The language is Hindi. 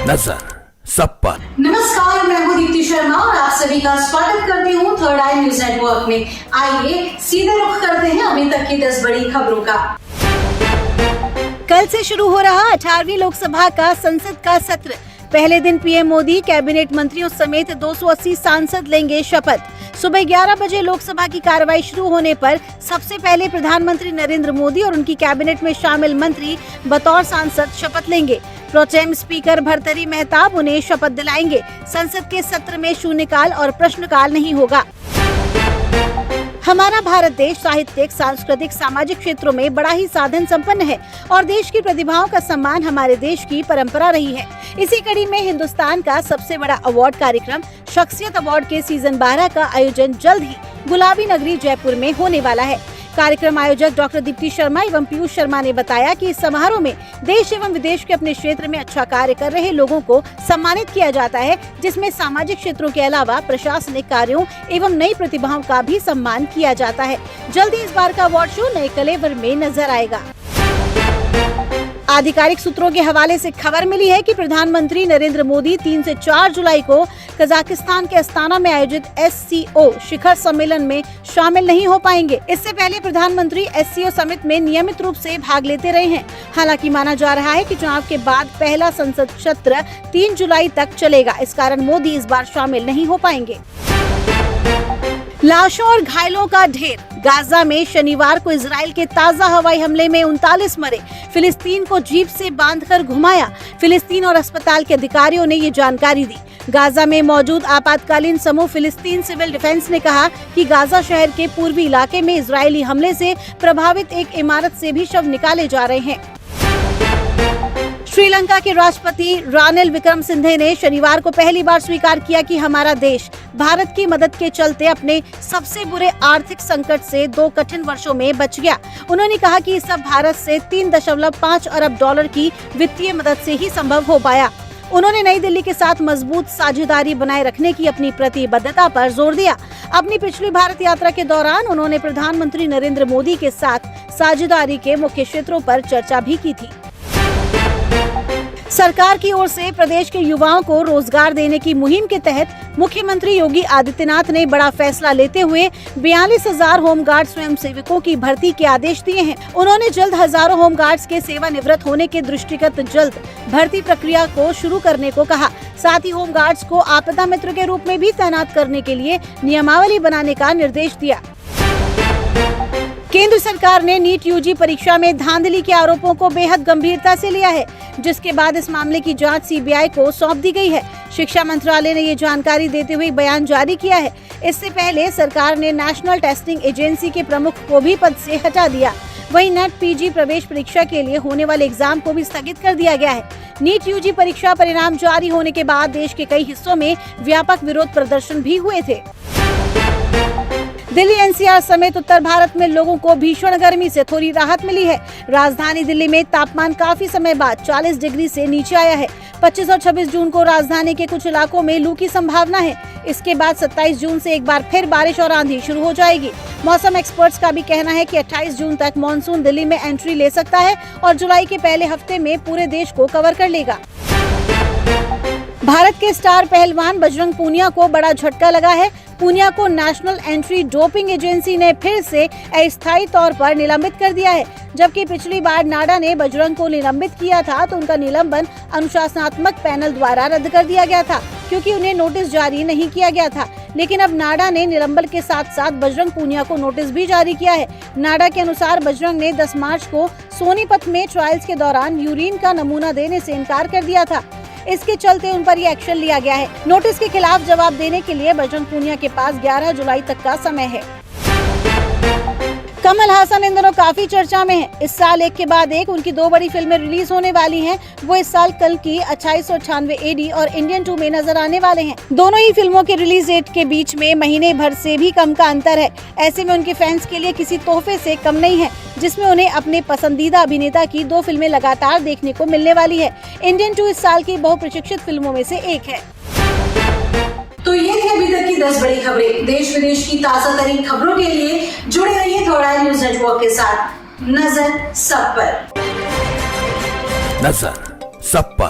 नजर सब पर। नमस्कार, मैं हूँ दीप्ति शर्मा और आप सभी का स्वागत करती हूँ थर्ड आई न्यूज नेटवर्क में। आइए सीधे रुख करते हैं अभी तक की 10 बड़ी खबरों का। कल से शुरू हो रहा 18वीं लोकसभा का संसद का सत्र। पहले दिन पीएम मोदी कैबिनेट मंत्रियों समेत 280 सांसद लेंगे शपथ। सुबह 11 बजे लोकसभा की कार्रवाई शुरू होने पर सबसे पहले प्रधानमंत्री नरेंद्र मोदी और उनकी कैबिनेट में शामिल मंत्री बतौर सांसद शपथ लेंगे। प्रोटेम स्पीकर भर्तृहरि मेहताब उन्हें शपथ दिलाएंगे। संसद के सत्र में शून्यकाल और प्रश्नकाल नहीं होगा। हमारा भारत देश साहित्यिक, सांस्कृतिक, सामाजिक क्षेत्रों में बड़ा ही साधन संपन्न है और देश की प्रतिभाओं का सम्मान हमारे देश की परंपरा रही है। इसी कड़ी में हिंदुस्तान का सबसे बड़ा अवार्ड कार्यक्रम शख्सियत अवार्ड के सीजन 12 का आयोजन जल्द ही गुलाबी नगरी जयपुर में होने वाला है। कार्यक्रम आयोजक डॉक्टर दीप्ति शर्मा एवं पीयूष शर्मा ने बताया कि इस समारोह में देश एवं विदेश के अपने क्षेत्र में अच्छा कार्य कर रहे लोगों को सम्मानित किया जाता है, जिसमें सामाजिक क्षेत्रों के अलावा प्रशासनिक कार्यों एवं नई प्रतिभाओं का भी सम्मान किया जाता है। जल्दी इस बार का अवार्ड शो नए कलेवर में नजर आएगा। आधिकारिक सूत्रों के हवाले से खबर मिली है कि प्रधानमंत्री नरेंद्र मोदी 3 से 4 जुलाई को कजाकिस्तान के अस्ताना में आयोजित SCO शिखर सम्मेलन में शामिल नहीं हो पाएंगे। इससे पहले प्रधानमंत्री SCO समिट में नियमित रूप से भाग लेते रहे हैं। हालांकि माना जा रहा है कि चुनाव के बाद पहला संसद सत्र 3 जुलाई तक चलेगा। इस कारण मोदी इस बार शामिल नहीं हो पाएंगे। लाशों और घायलों का ढेर। गाजा में शनिवार को इजराइल के ताजा हवाई हमले में 39 मरे। फिलिस्तीन को जीप से बांधकर घुमाया। फिलिस्तीन और अस्पताल के अधिकारियों ने ये जानकारी दी। गाजा में मौजूद आपातकालीन समूह फिलिस्तीन सिविल डिफेंस ने कहा कि गाजा शहर के पूर्वी इलाके में इजरायली हमले से प्रभावित एक इमारत से भी शव निकाले जा रहे हैं। श्रीलंका के राष्ट्रपति रानिल विक्रमसिंघे ने शनिवार को पहली बार स्वीकार किया कि हमारा देश भारत की मदद के चलते अपने सबसे बुरे आर्थिक संकट से 2 कठिन वर्षों में बच गया। उन्होंने कहा कि सब भारत से 3.5 अरब डॉलर की वित्तीय मदद से ही संभव हो पाया। उन्होंने नई दिल्ली के साथ मजबूत साझेदारी बनाए रखने की अपनी प्रतिबद्धता पर जोर दिया। अपनी पिछली भारत यात्रा के दौरान उन्होंने प्रधानमंत्री नरेंद्र मोदी के साथ साझेदारी के मुख्य क्षेत्रों पर चर्चा भी की थी। सरकार की ओर से प्रदेश के युवाओं को रोजगार देने की मुहिम के तहत मुख्यमंत्री योगी आदित्यनाथ ने बड़ा फैसला लेते हुए 42,000 होमगार्ड स्वयंसेवकों की भर्ती के आदेश दिए हैं। उन्होंने जल्द हजारों होमगार्ड्स के सेवानिवृत्त होने के दृष्टिगत जल्द भर्ती प्रक्रिया को शुरू करने को कहा। साथ ही होमगार्ड्स को आपदा मित्र के रूप में भी तैनात करने के लिए नियमावली बनाने का निर्देश दिया। केंद्र सरकार ने नीट यूजी परीक्षा में धांधली के आरोपों को बेहद गंभीरता से लिया है, जिसके बाद इस मामले की जांच CBI को सौंप दी गई है। शिक्षा मंत्रालय ने ये जानकारी देते हुए बयान जारी किया है। इससे पहले सरकार ने नेशनल टेस्टिंग एजेंसी के प्रमुख को भी पद से हटा दिया। वहीं नेट PG प्रवेश परीक्षा के लिए होने वाले एग्जाम को भी स्थगित कर दिया गया है। नीट यूजी परीक्षा परिणाम जारी होने के बाद देश के कई हिस्सों में व्यापक विरोध प्रदर्शन भी हुए थे। दिल्ली NCR समेत उत्तर भारत में लोगों को भीषण गर्मी से थोड़ी राहत मिली है। राजधानी दिल्ली में तापमान काफी समय बाद 40 डिग्री से नीचे आया है। 25 और 26 जून को राजधानी के कुछ इलाकों में लू की संभावना है। इसके बाद 27 जून से एक बार फिर बारिश और आंधी शुरू हो जाएगी। मौसम एक्सपर्ट्स का भी कहना है कि 28 जून तक मानसून दिल्ली में एंट्री ले सकता है और जुलाई के पहले हफ्ते में पूरे देश को कवर कर लेगा। भारत के स्टार पहलवान बजरंग पूनिया को बड़ा झटका लगा है। पूनिया को नेशनल एंटी डोपिंग एजेंसी ने फिर से अस्थायी तौर पर निलंबित कर दिया है। जबकि पिछली बार नाडा ने बजरंग को निलंबित किया था तो उनका निलंबन अनुशासनात्मक पैनल द्वारा रद्द कर दिया गया था, क्योंकि उन्हें नोटिस जारी नहीं किया गया था। लेकिन अब नाडा ने निलंबन के साथ साथ बजरंग पूनिया को नोटिस भी जारी किया है। नाडा के अनुसार बजरंग ने 10 मार्च को सोनीपत में ट्रायल्स के दौरान यूरिन का नमूना देने से इनकार कर दिया था। इसके चलते उन पर ये एक्शन लिया गया है। नोटिस के खिलाफ जवाब देने के लिए बजरंग पूनिया के पास 11 जुलाई तक का समय है। कमल हासन इन दिनों काफी चर्चा में है। इस साल एक के बाद एक उनकी 2 बड़ी फिल्में रिलीज होने वाली हैं। वो इस साल कल की 2898 AD और इंडियन 2 में नजर आने वाले हैं। दोनों ही फिल्मों के रिलीज डेट के बीच में महीने भर से भी कम का अंतर है। ऐसे में उनके फैंस के लिए किसी तोहफे से कम नहीं है, जिसमें उन्हें अपने पसंदीदा अभिनेता की 2 फिल्में लगातार देखने को मिलने वाली है। इंडियन 2 इस साल की बहुप्रतीक्षित फिल्मों में से एक है। तो ये थी अभी तक की 10 बड़ी खबरें। देश विदेश की ताजा तरीन खबरों के लिए जुड़े रहिए थर्ड आई न्यूज नेटवर्क के साथ। नजर सब पर। नजर सब पर।